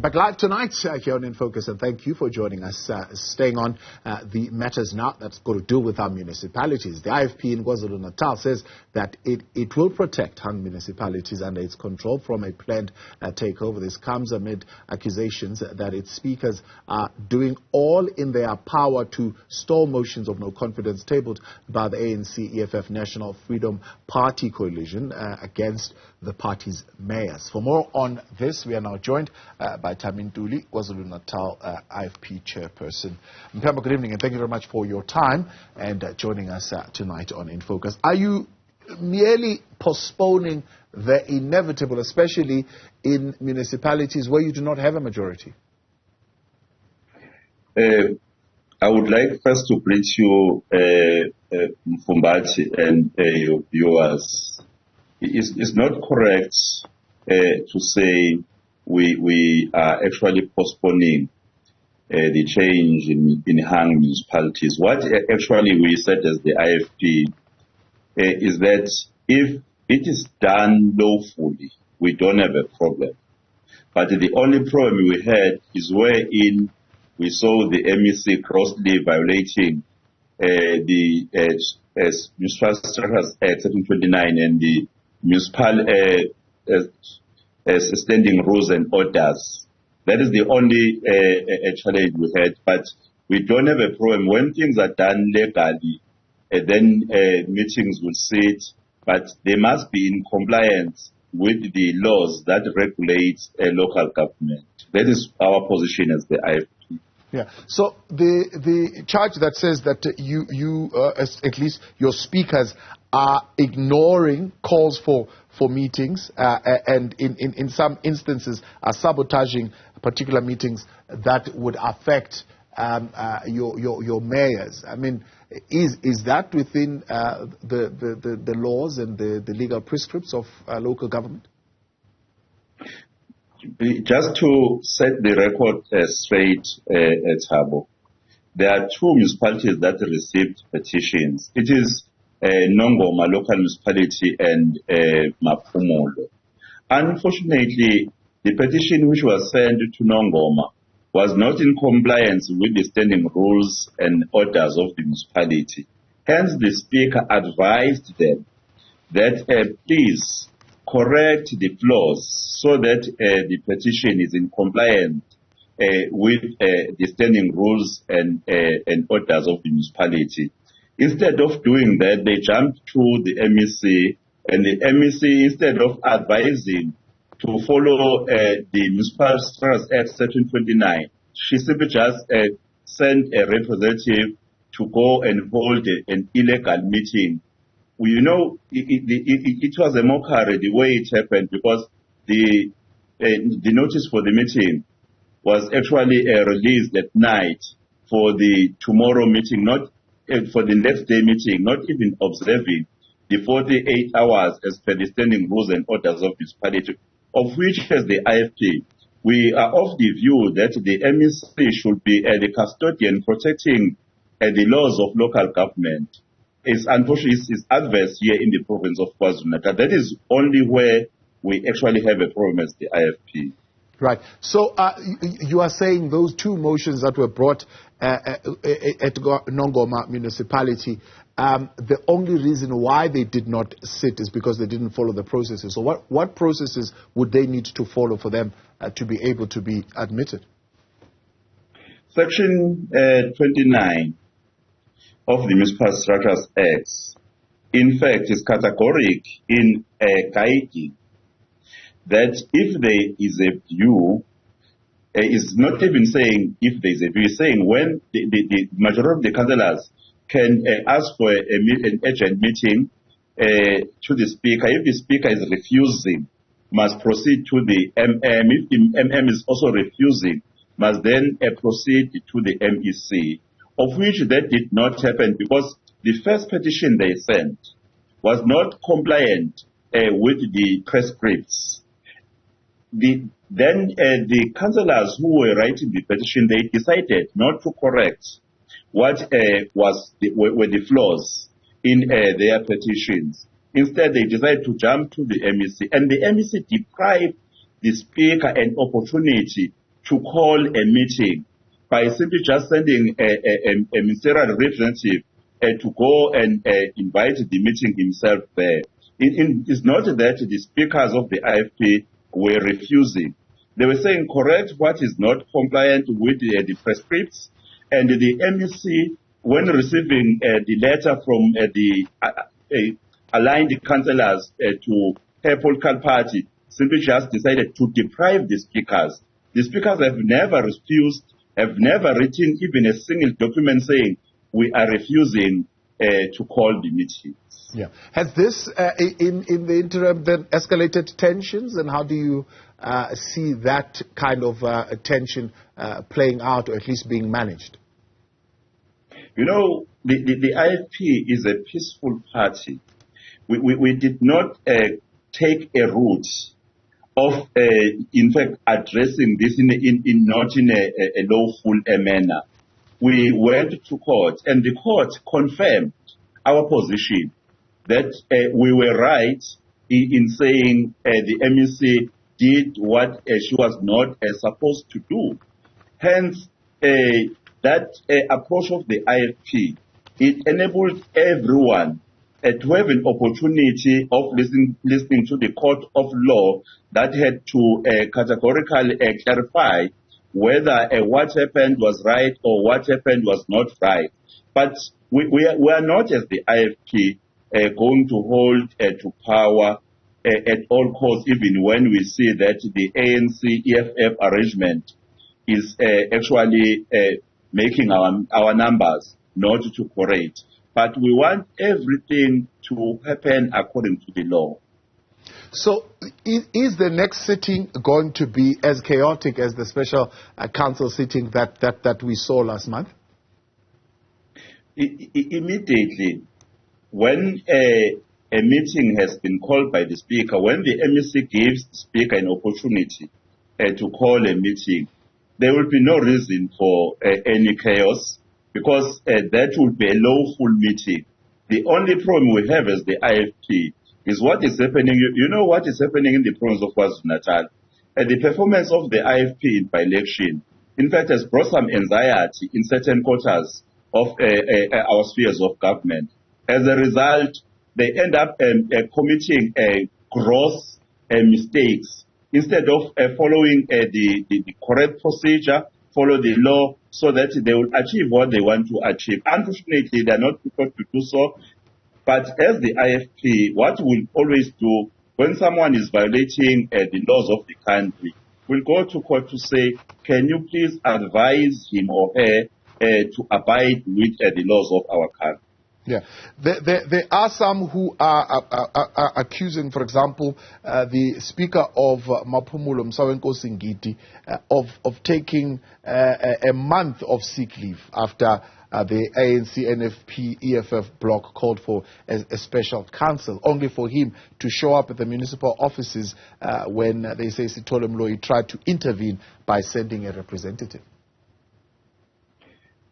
Back live tonight here on In Focus, and thank you for joining us. Staying on the matters now that's got to do with our municipalities. The IFP in KwaZulu-Natal says that it will protect Hung municipalities under its control from a planned takeover. This comes amid accusations that its speakers are doing all in their power to stall motions of no confidence tabled by the ANC-EFF National Freedom Party coalition against the party's mayors. For more on this, we are now joined by Thami Ntuli, KwaZulu-Natal IFP chairperson. Maphumulo, good evening, and thank you very much for your time and joining us tonight on In Focus. Are you merely postponing the inevitable, especially in municipalities where you do not have a majority? I would like first to greet you, Mfumbati, and your viewers. It's not correct to say we are actually postponing the change in Hung municipalities. What actually we said as the IFP is that if it is done lawfully, we don't have a problem. But the only problem we had is wherein we saw the MEC grossly violating the Municipal Structures Act 1729 and the municipal standing rules and orders. That is the only challenge we had. But we don't have a problem when things are done legally. Then meetings will sit, but they must be in compliance with the laws that regulate local government. That is our position as the IFP. Yeah. So the charge that says that you at least your speakers are ignoring calls for meetings and in some instances are sabotaging particular meetings that would affect your mayors. I mean, is that within the laws and the legal prescripts of local government? Just to set the record straight, Thabo, there are two municipalities that received petitions. It is Nongoma local municipality and Maphumulo. Unfortunately, the petition which was sent to Nongoma was not in compliance with the standing rules and orders of the municipality. Hence, the speaker advised them that please correct the flaws so that the petition is in compliance with the standing rules and orders of the municipality. Instead of doing that, they jumped to the MEC, and the MEC, instead of advising to follow the Municipal Structures Act 1729, she simply just sent a representative to go and hold an illegal meeting. Well, you know, it was a mockery the way it happened, because the notice for the meeting was actually released at night for the tomorrow meeting, not for the next day meeting, not even observing the 48 hours as per the standing rules and orders of this party, of which, as the IFP, we are of the view that the MEC should be the custodian protecting the laws of local government. It's unfortunately it's adverse here in the province of KwaZulu-Natal. That is only where we actually have a problem as the IFP. Right. So you are saying those two motions that were brought at Nongoma municipality, the only reason why they did not sit is because they didn't follow the processes. So what processes would they need to follow for them to be able to be admitted? Section 29 of the Municipal Structures Act, in fact, is categoric in guiding that if there is a view, is not even saying if there is a view, it's saying when the majority of the councillors can ask for an urgent meeting to the speaker. If the speaker is refusing, must proceed to the MM. If the MM is also refusing, must then proceed to the MEC, of which that did not happen because the first petition they sent was not compliant with the prescripts. Then the councillors who were writing the petition, they decided not to correct what were the flaws in their petitions. Instead, they decided to jump to the MEC, and the MEC deprived the speaker an opportunity to call a meeting by simply just sending a ministerial representative to go and invite the meeting himself there. It's not that the speakers of the IFP were refusing. They were saying, correct what is not compliant with the prescripts, and the MEC, when receiving the letter from the aligned councillors to her political party, simply just decided to deprive the speakers. The speakers have never refused, have never written even a single document saying we are refusing to call the meeting. Yeah. Has this, in the interim, then escalated tensions, and how do you see that kind of tension playing out, or at least being managed? You know, the IFP is a peaceful party. We did not take a route of, in fact, addressing this not in a lawful manner. We went to court, and the court confirmed our position that we were right in saying the MEC did what she was not supposed to do. Hence, that approach of the IFP, it enabled everyone to have an opportunity of listening to the court of law that had to categorically clarify whether what happened was right or what happened was not right. But we are not, as the IFP, going to hold to power at all costs, even when we see that the ANC-EFF arrangement is actually making our numbers not to correct. But we want everything to happen according to the law. So is the next sitting going to be as chaotic as the special council sitting that we saw last month? Immediately, when a meeting has been called by the speaker, when the MEC gives the speaker an opportunity to call a meeting, there will be no reason for any chaos, because that would be a lawful meeting. The only problem we have as the IFP is what is happening. You know what is happening in the province of KwaZulu-Natal. The performance of the IFP in by-election, in fact, has brought some anxiety in certain quarters of our spheres of government. As a result, they end up committing gross mistakes instead of following the correct procedure, follow the law, so that they will achieve what they want to achieve. Unfortunately, they are not prepared to do so. But as the IFP, what we'll always do when someone is violating the laws of the country, we'll go to court to say, can you please advise him or her to abide with the laws of our country? Yeah, there are some who are accusing, for example, the Speaker of Maphumulo, Singiti, of taking a month of sick leave after the ANC-NFP-EFF bloc called for a special council, only for him to show up at the municipal offices when they say Sithole Mloyi tried to intervene by sending a representative.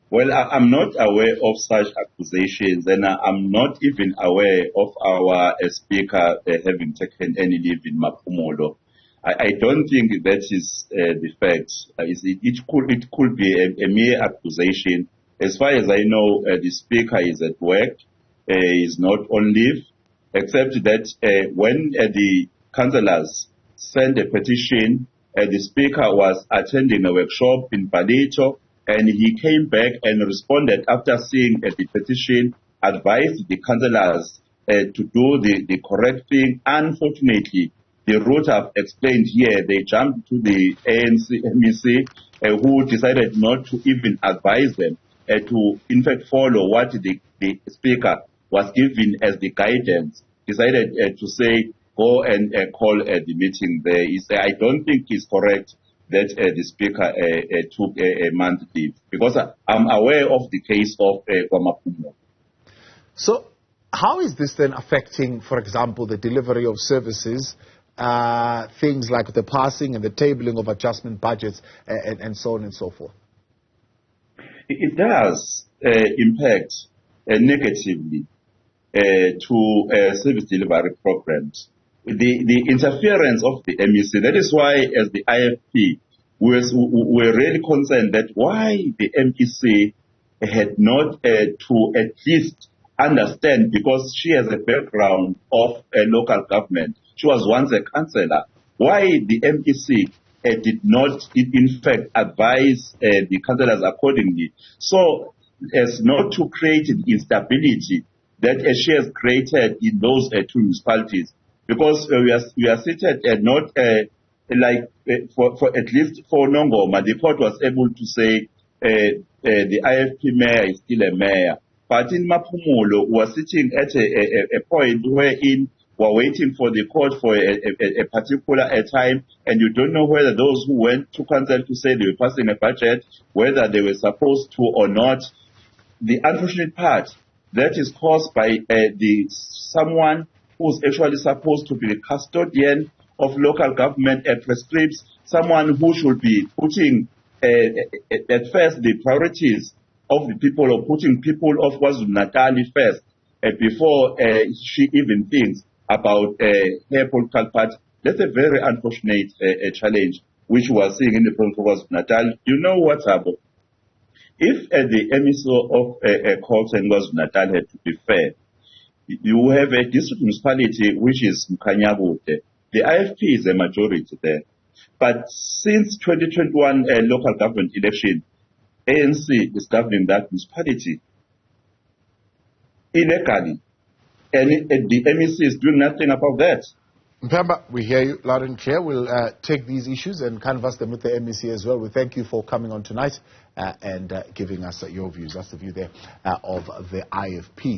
Well, I'm not aware of such accusations, and I'm not even aware of our speaker having taken any leave in Maphumulo. I don't think that is the fact. It could be a mere accusation. As far as I know, the speaker is at work, is not on leave, except that when the councillors sent a petition, the speaker was attending a workshop in Palito, and he came back and responded after seeing the petition, advised the councillors to do the correct thing. Unfortunately, the route I've explained here, they jumped to the ANC MEC, who decided not to even advise them to, in fact, follow what the speaker was given as the guidance, decided to say, go and call the meeting there. I don't think it's correct that the speaker took a month leave, because I'm aware of the case of Maphumulo. So how is this then affecting, for example, the delivery of services, things like the passing and the tabling of adjustment budgets and so on and so forth? It does impact negatively to service delivery programs. The interference of the MEC, that is why as the IFP, were really concerned that why the MEC had not to at least understand, because she has a background of a local government. She was once a councillor. Why the MEC did not, in fact, advise the councillors accordingly, so as not to create instability that she has created in those two municipalities, because we are seated not for at least for Nongoma, the court was able to say the IFP mayor is still a mayor. But in Maphumulo, we are sitting at a point wherein we're waiting for the court for a particular time, and you don't know whether those who went to council to say they were passing a budget, whether they were supposed to or not. The unfortunate part, that is caused by someone who's actually supposed to be the custodian of local government, prescribes someone who should be putting at first the priorities of the people, or putting people of KwaZulu-Natal first before she even thinks about her political party. That's a very unfortunate challenge which we are seeing in the province of KwaZulu-Natal. You know what's happened? If the MSO of KwaZulu-Natal had to be fair, you have a district municipality which is Mkhanyakude. The IFP is a majority there. But since 2021 local government election, ANC is governing that municipality illegally. And the MEC is doing nothing about that. Mpemba, we hear you loud and clear. We'll take these issues and canvass them with the MEC as well. We thank you for coming on tonight and giving us your views. That's the view there of the IFP.